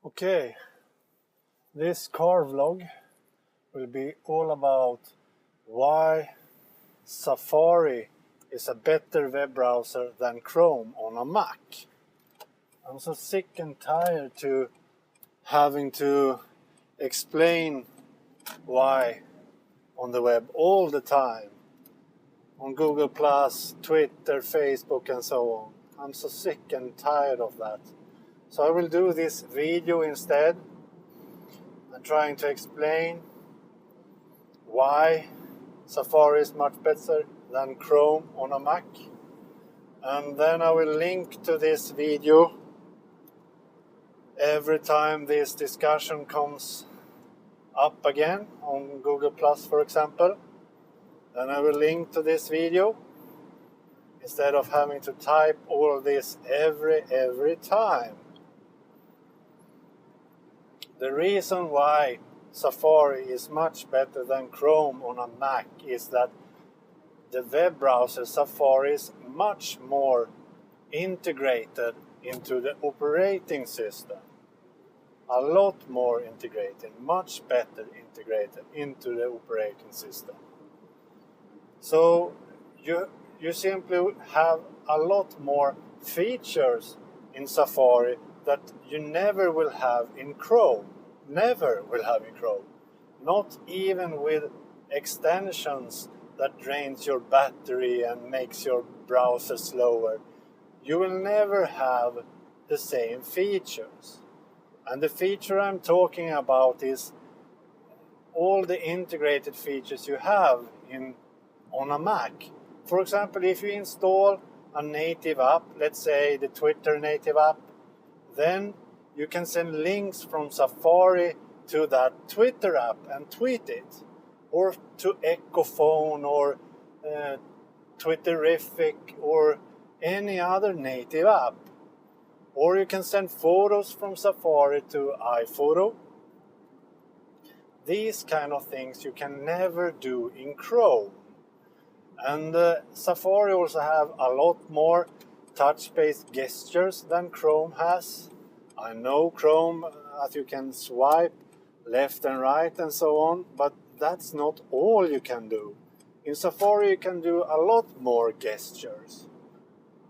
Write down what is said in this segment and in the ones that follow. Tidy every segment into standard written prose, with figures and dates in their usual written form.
Okay, this car vlog will be all about why Safari is a better web browser than Chrome on a Mac. I'm so sick and tired to having to explain why on the web all the time, on Google+, Twitter, Facebook and so on. I'm so sick and tired of that. So I will do this video instead. I'm trying to explain why Safari is much better than Chrome on a Mac. And then I will link to this video every time this discussion comes up again on Google+, for example. Then I will link to this video instead of having to type all this every time. The reason why Safari is much better than Chrome on a Mac is that the web browser Safari is much more integrated into the operating system. A lot more integrated, much better integrated into the operating system. So you simply have a lot more features in Safari that you never will have in Chrome. Never will have in Chrome. Not even with extensions that drains your battery and makes your browser slower. You will never have the same features. And the feature I'm talking about is all the integrated features you have on a Mac. For example, if you install a native app, let's say the Twitter native app, then you can send links from Safari to that Twitter app and tweet it. Or to Echophone or Twitterific or any other native app. Or you can send photos from Safari to iPhoto. These kind of things you can never do in Chrome. And Safari also have a lot more touch-based gestures than Chrome has. I know Chrome, as you can swipe left and right and so on, but that's not all you can do. In Safari you can do a lot more gestures.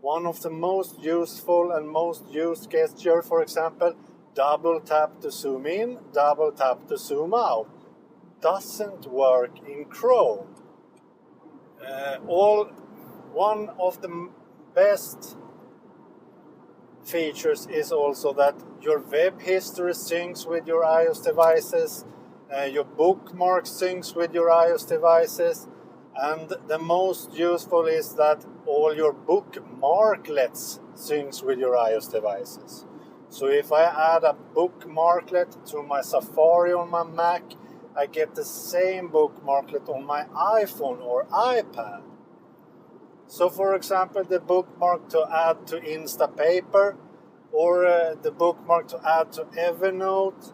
One of the most useful and most used gesture, for example, double tap to zoom in, double tap to zoom out, doesn't work in Chrome. One of the best features is also that your web history syncs with your iOS devices, your bookmarks syncs with your iOS devices, and the most useful is that all your bookmarklets syncs with your iOS devices. So if I add a bookmarklet to my Safari on my Mac, I get the same bookmarklet on my iPhone or iPad. So for example, the bookmark to add to Instapaper or the bookmark to add to Evernote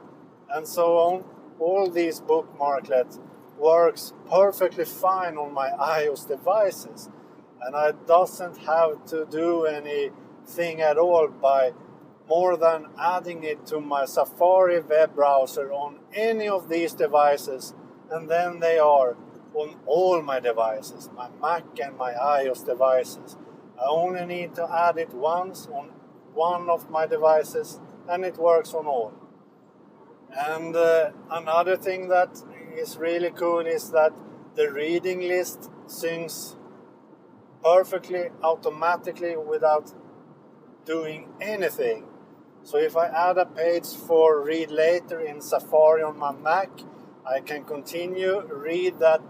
and so on, all these bookmarklets works perfectly fine on my iOS devices. And I doesn't have to do anything at all by more than adding it to my Safari web browser on any of these devices, and then they are on all my devices, my Mac and my iOS devices. I only need to add it once on one of my devices and it works on all. And another thing that is really cool is that the reading list syncs perfectly automatically without doing anything. So if I add a page for read later in Safari on my Mac, I can continue read that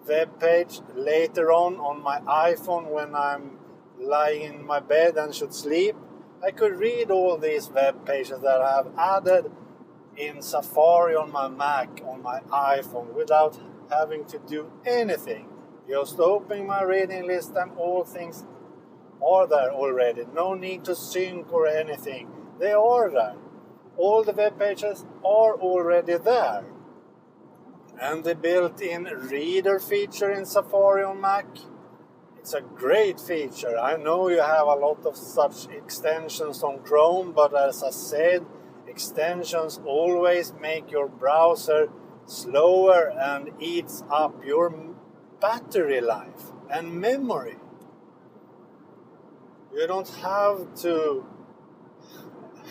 web page later on my iPhone when I'm lying in my bed and should sleep. I could read all these web pages that I have added in Safari on my Mac, on my iPhone, without having to do anything. Just opening my reading list and all things are there already. No need to sync or anything. They are there. All the web pages are already there. And the built-in reader feature in Safari on Mac, it's a great feature. I know you have a lot of such extensions on Chrome, but as I said, extensions always make your browser slower and eats up your battery life and memory. You don't have to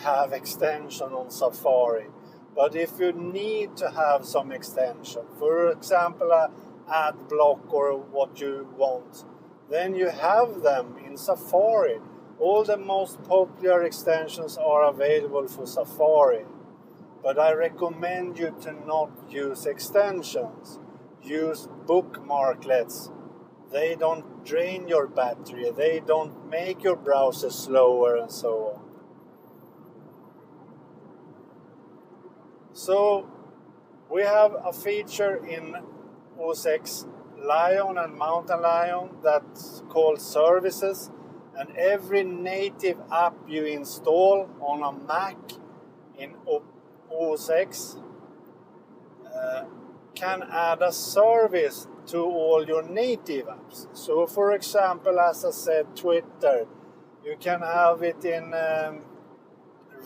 have extension on Safari, but if you need to have some extension, for example a ad block or what you want, then you have them in Safari. All the most popular extensions are available for Safari, but I recommend you to not use extensions. Use bookmarklets. They don't drain your battery, they don't make your browser slower and so on. So we have a feature in OS X Lion and Mountain Lion that's called services, and every native app you install on a Mac in OS X can add a service to all your native apps. So for example, as I said, Twitter, you can have it in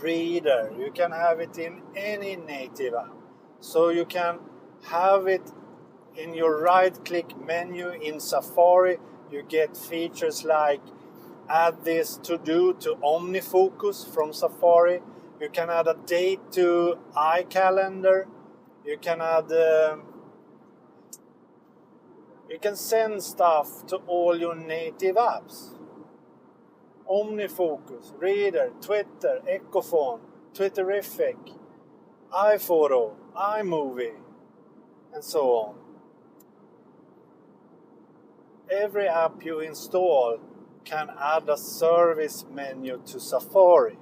Reader, you can have it in any native app. So you can have it in your right-click menu in Safari. You get features like add this to-do to OmniFocus from Safari. You can add a date to iCalendar. You can add you can send stuff to all your native apps. OmniFocus, Reader, Twitter, Echophone, Twitterific, iPhoto, iMovie, and so on. Every app you install can add a service menu to Safari.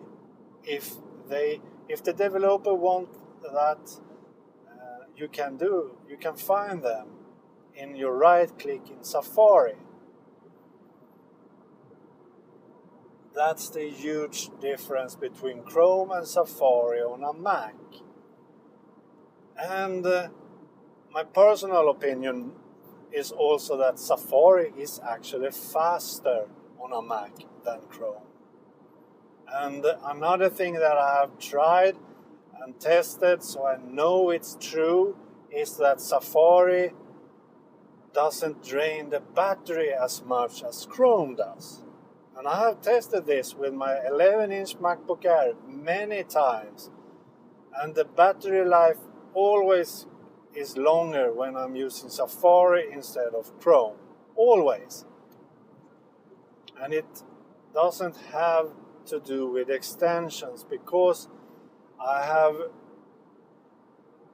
If the developer wants that, you can find them in your right click in Safari. That's the huge difference between Chrome and Safari on a Mac. And my personal opinion is also that Safari is actually faster on a Mac than Chrome. And another thing that I have tried and tested, so I know it's true, is that Safari doesn't drain the battery as much as Chrome does. And I have tested this with my 11-inch MacBook Air many times. And the battery life always is longer when I'm using Safari instead of Chrome. Always. And it doesn't have to do with extensions, because I have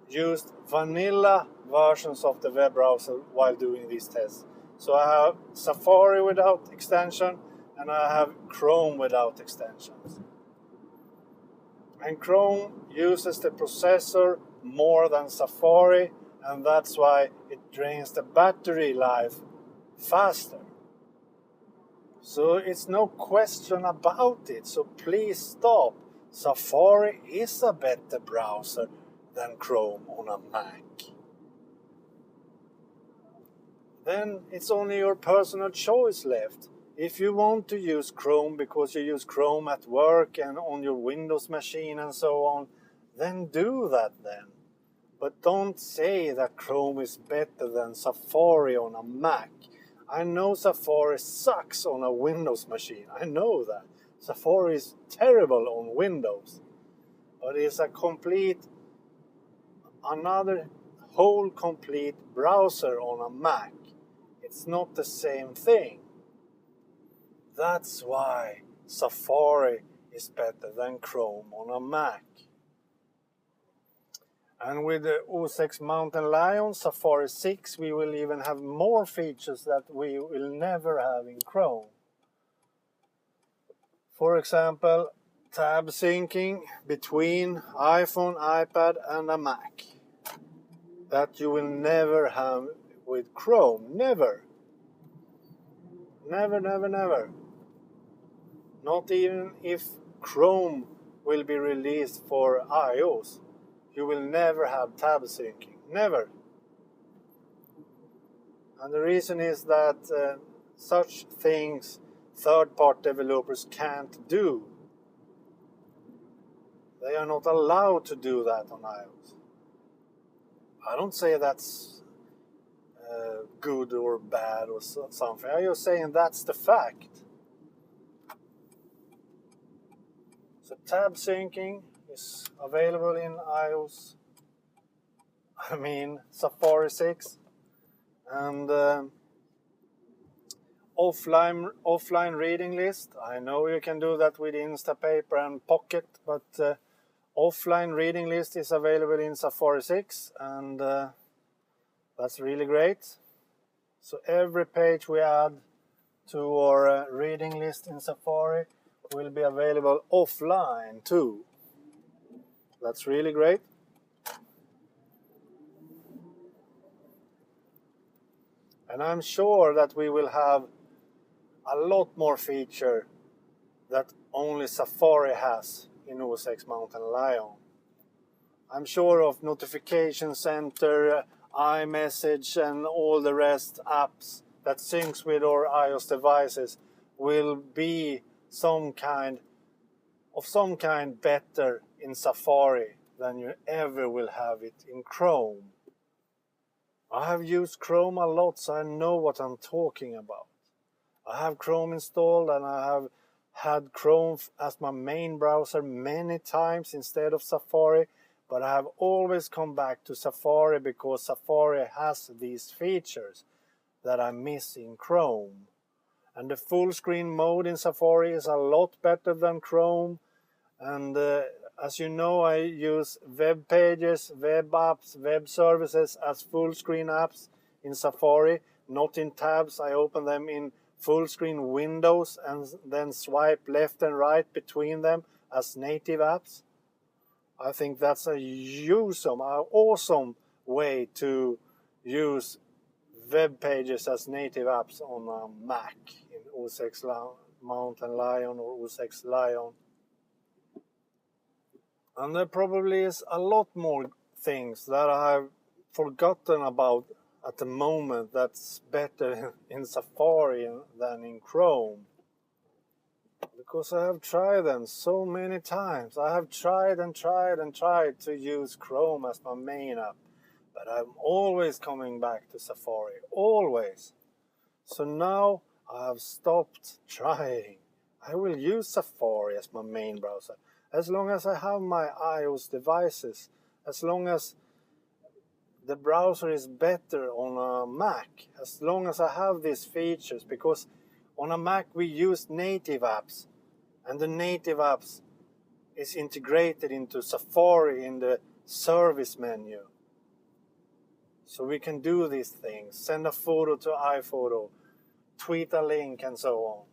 used vanilla versions of the web browser while doing these tests. So I have Safari without extension, and I have Chrome without extensions. And Chrome uses the processor more than Safari, and that's why it drains the battery life faster. So it's no question about it, so please stop. Safari is a better browser than Chrome on a Mac. Then it's only your personal choice left. If you want to use Chrome because you use Chrome at work and on your Windows machine and so on, then do that then. But don't say that Chrome is better than Safari on a Mac. I know Safari sucks on a Windows machine. I know that. Safari is terrible on Windows. But it's another whole complete browser on a Mac. It's not the same thing. That's why Safari is better than Chrome on a Mac. And with the OS X Mountain Lion Safari 6, we will even have more features that we will never have in Chrome. For example, tab syncing between iPhone, iPad and a Mac. That you will never have with Chrome. Never. Never, never, never. Not even if Chrome will be released for iOS. You will never have tab syncing. Never. And the reason is that such things third-party developers can't do. They are not allowed to do that on iOS. I don't say that's good or bad or something. I'm just saying that's the fact. So tab syncing is available in iOS. Safari 6. And offline reading list. I know you can do that with Instapaper and Pocket, but offline reading list is available in Safari 6, and that's really great. So every page we add to our reading list in Safari will be available offline too. That's really great. And I'm sure that we will have a lot more feature that only Safari has in OS X Mountain Lion. I'm sure of Notification Center, iMessage, and all the rest apps that syncs with our iOS devices will be some kind better in Safari than you ever will have it in Chrome. I have used Chrome a lot, so I know what I'm talking about. I have Chrome installed, and I have had Chrome as my main browser many times instead of Safari, but I have always come back to Safari because Safari has these features that I miss in Chrome. And the full screen mode in Safari is a lot better than Chrome. And as you know, I use web pages, web apps, web services as full screen apps in Safari, not in tabs. I open them in full screen windows and then swipe left and right between them as native apps. I think that's an awesome way to use web pages as native apps on a Mac in OS X Mountain Lion or OS X Lion. And there probably is a lot more things that I've forgotten about at the moment that's better in Safari than in Chrome. Because I have tried them so many times. I have tried to use Chrome as my main app. But I'm always coming back to Safari. Always. So now I have stopped trying. I will use Safari as my main browser. As long as I have my iOS devices, as long as the browser is better on a Mac, as long as I have these features, because on a Mac we use native apps, and the native apps is integrated into Safari in the service menu. So we can do these things, send a photo to iPhoto, tweet a link, and so on.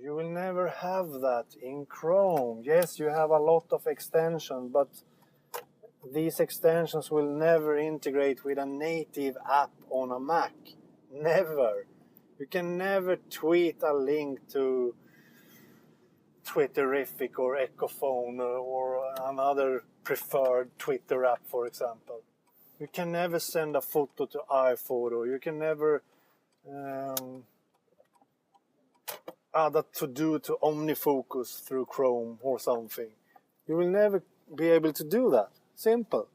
You will never have that in Chrome. Yes, you have a lot of extensions, but these extensions will never integrate with a native app on a Mac. Never. You can never tweet a link to Twitterific or Echophone or another preferred Twitter app, for example. You can never send a photo to iPhoto. You can never add a to-do to OmniFocus through Chrome or something. You will never be able to do that. Simple.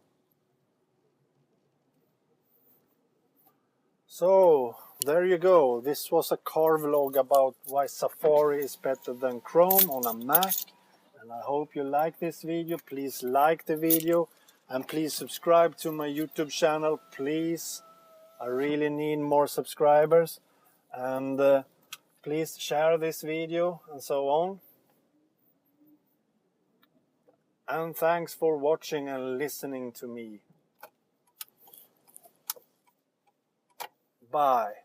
So, there you go. This was a car vlog about why Safari is better than Chrome on a Mac. And I hope you like this video. Please like the video. And please subscribe to my YouTube channel. Please. I really need more subscribers. And please share this video and so on. And thanks for watching and listening to me. Bye.